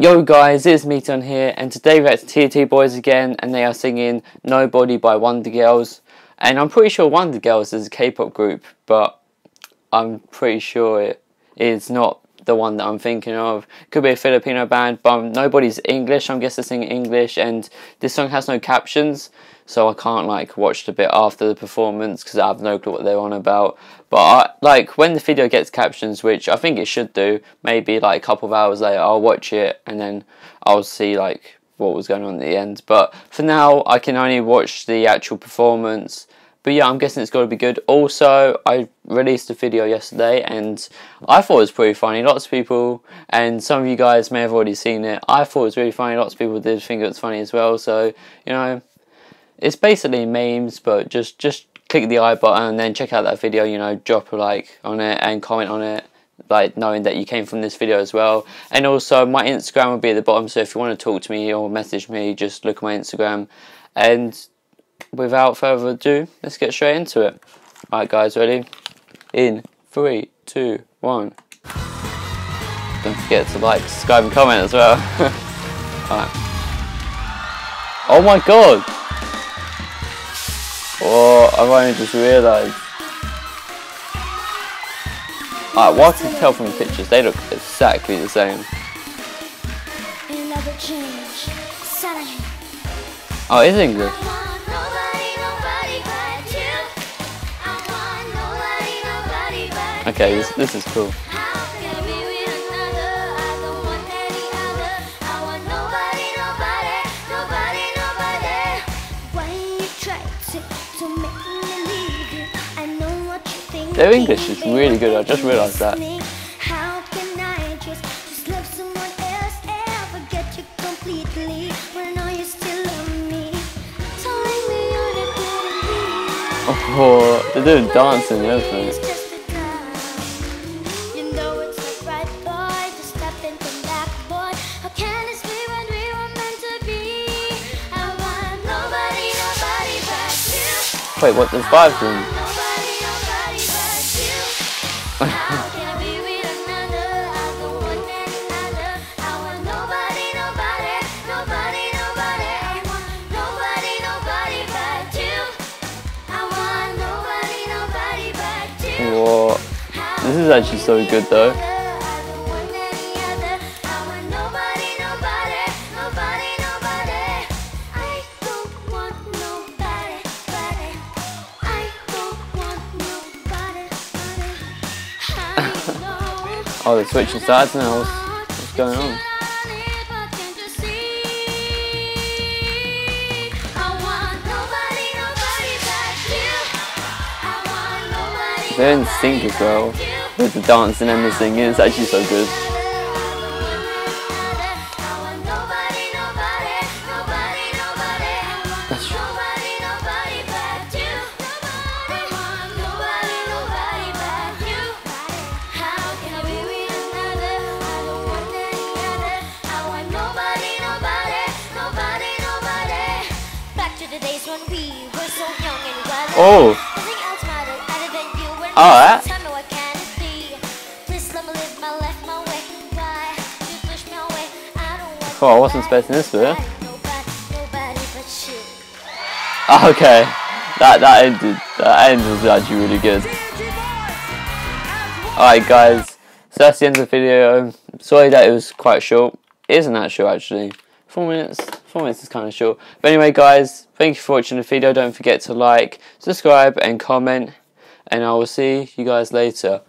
Yo guys, it's Amettion here, and today we're at TNT Boys again, and they are singing Nobody by Wonder Girls. And I'm pretty sure Wonder Girls is a K-pop group, but I'm pretty sure it is not the one that I'm thinking of. Could be a Filipino band, but Nobody's English. I'm guessing they're singing English, and this song has no captions, so I can't watch the bit after the performance because I have no clue what they're on about. But when the video gets captions, which I think it should do, maybe a couple of hours later I'll watch it and then I'll see what was going on at the end. But for now I can only watch the actual performance. But yeah, I'm guessing it's got to be good. Also, I released a video yesterday and I thought it was pretty funny. Lots of people, and some of you guys may have already seen it, I thought it was really funny. Lots of people did think it was funny as well. So, you know, it's basically memes, but just click the I button and then check out that video, you know, drop a like on it and comment on it, knowing that you came from this video as well. And also my Instagram will be at the bottom, so if you want to talk to me or message me, just look at my Instagram. And without further ado, let's get straight into it. Alright guys, ready? In 3, 2, 1. Don't forget to subscribe and comment as well. Alright. Oh my god! Oh, I've only just realised. Alright, what I can tell from the pictures, they look exactly the same. Oh, it is English. Okay, this is cool. Their English is really good, I just realised that. Oh, they're doing dancing and everything. Wait, what? There's 5 of them? Whoa, this is actually so good though. Oh, they're switching sides now. What's going on? They're in sync as well. With the dancing and the singing, it's actually so good. Oh! Alright. Oh, I wasn't expecting this bit. Okay, that end was actually really good. Alright guys, so that's the end of the video. Sorry that it was quite short. It isn't that short actually. 4 minutes. 4 minutes is kind of short. But anyway guys, thank you for watching the video. Don't forget to like, subscribe and comment. And I will see you guys later.